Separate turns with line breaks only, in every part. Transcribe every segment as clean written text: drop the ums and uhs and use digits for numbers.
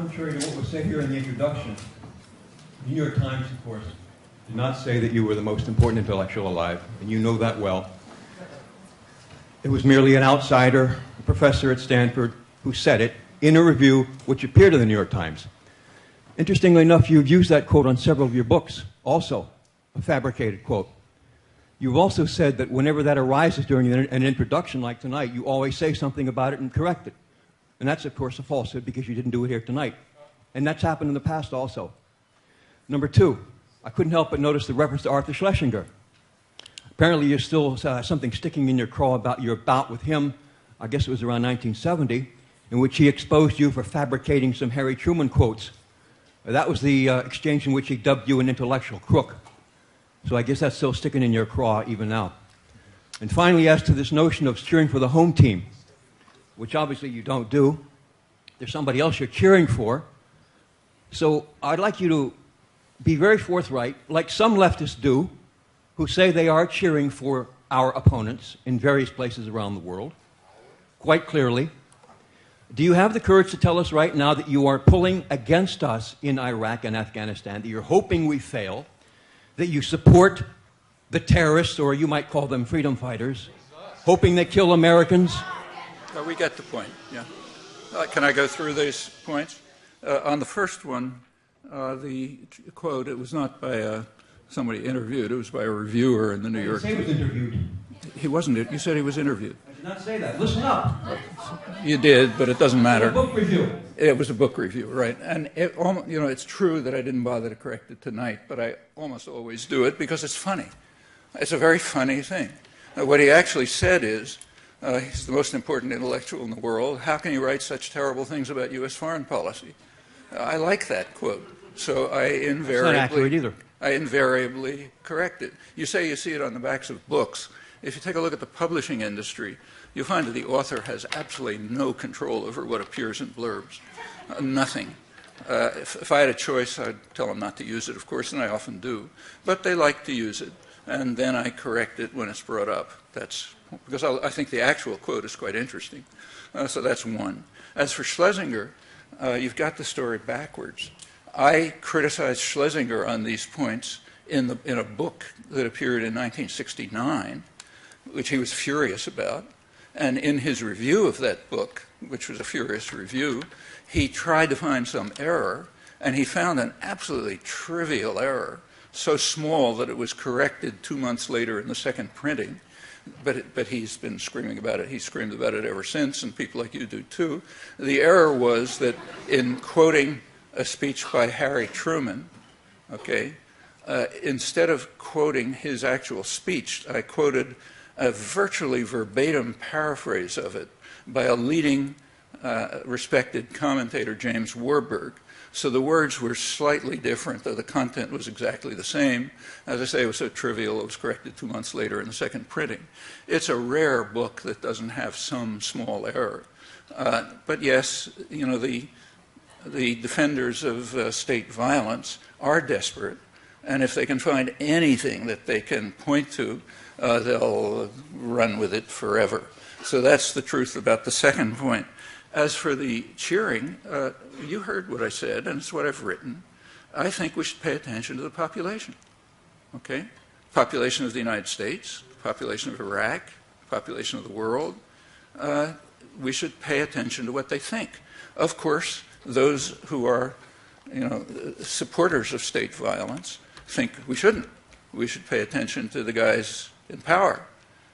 contrary to what was said here in the introduction, the New York Times, of course, did not say that you were the most important intellectual alive, and you know that well. It was merely an outsider, a professor at Stanford, who said it in a review which appeared in the New York Times. Interestingly enough, you've used that quote on several of your books, also a fabricated quote. You've also said that whenever that arises during an introduction like tonight, you always say something about it and correct it. And that's, of course, a falsehood because you didn't do it here tonight. And that's happened in the past also. Number two, I couldn't help but notice the reference to Arthur Schlesinger. Apparently, you're still something sticking in your craw about your bout with him, I guess it was around 1970, in which he exposed you for fabricating some Harry Truman quotes. That was the exchange in which he dubbed you an intellectual crook. So I guess that's still sticking in your craw even now. And finally, as to this notion of cheering for the home team, which obviously you don't do, there's somebody else you're cheering for. So I'd like you to be very forthright, like some leftists do, who say they are cheering for our opponents in various places around the world, quite clearly. Do you have the courage to tell us right now that you are pulling against us in Iraq and Afghanistan, that you're hoping we fail, that you support the terrorists, or you might call them freedom fighters, hoping they kill Americans?
We get the point, yeah. Can I go through these points? On the first one, the quote, it was not by somebody interviewed, it was by a reviewer in the New York Times.
He was interviewed.
He wasn't, you said he was interviewed.
I did not say that. Listen up.
You did, but it doesn't matter.
It was a book review.
It was a book review, right. And it's true that I didn't bother to correct it tonight, but I almost always do it because it's funny. It's a very funny thing. What he actually said is, he's the most important intellectual in the world. How can you write such terrible things about U.S. foreign policy? I like that quote. So I invariably correct it. You say you see it on the backs of books. If you take a look at the publishing industry, you'll find that the author has absolutely no control over what appears in blurbs. Nothing. If I had a choice, I'd tell them not to use it, of course, and I often do. But they like to use it, and then I correct it when it's brought up. That's because I think the actual quote is quite interesting. So that's one. As for Schlesinger, you've got the story backwards. I criticized Schlesinger on these points in a book that appeared in 1969, which he was furious about. And in his review of that book, which was a furious review, he tried to find some error, and he found an absolutely trivial error, so small that it was corrected 2 months later in the second printing. But he's been screaming about it. He's screamed about it ever since, and people like you do too. The error was that in quoting a speech by Harry Truman, instead of quoting his actual speech, I quoted a virtually verbatim paraphrase of it by a leading respected commentator, James Warburg. So the words were slightly different, though the content was exactly the same. As I say, it was so trivial, it was corrected 2 months later in the second printing. It's a rare book that doesn't have some small error. But yes, the defenders of state violence are desperate, and if they can find anything that they can point to, they'll run with it forever. So that's the truth about the second point. As for the cheering, you heard what I said, and it's what I've written. I think we should pay attention to the population, Population of the United States, population of Iraq, population of the world. We should pay attention to what they think. Of course, those who are, supporters of state violence think we shouldn't. We should pay attention to the guys in power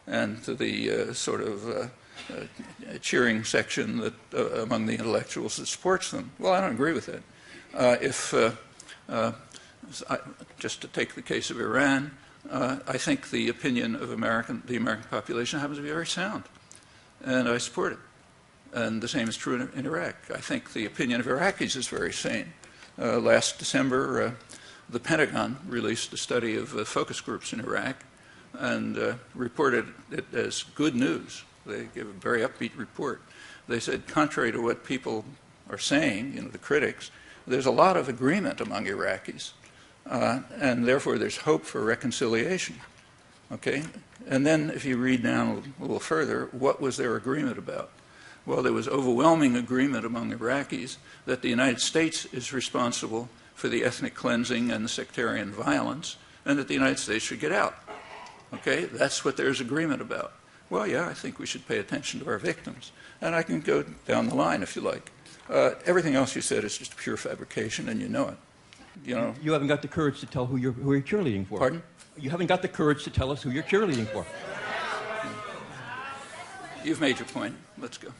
and to the cheering section that among the intellectuals that supports them. Well, I don't agree with that. Just to take the case of Iran, I think the opinion of the American population happens to be very sound, and I support it. And the same is true in Iraq. I think the opinion of Iraqis is very sane. Last December, the Pentagon released a study of focus groups in Iraq and reported it as good news. They gave a very upbeat report. They said, contrary to what people are saying, the critics, there's a lot of agreement among Iraqis, and therefore there's hope for reconciliation. And then if you read down a little further, what was their agreement about? Well, there was overwhelming agreement among Iraqis that the United States is responsible for the ethnic cleansing and the sectarian violence, and that the United States should get out. Okay, that's what there's agreement about. Well, yeah, I think we should pay attention to our victims. And I can go down the line if you like. Everything else you said is just pure fabrication, and you know it. You know.
You haven't got the courage to tell who you're cheerleading for.
Pardon?
You haven't got the courage to tell us who you're cheerleading for.
You've made your point. Let's go.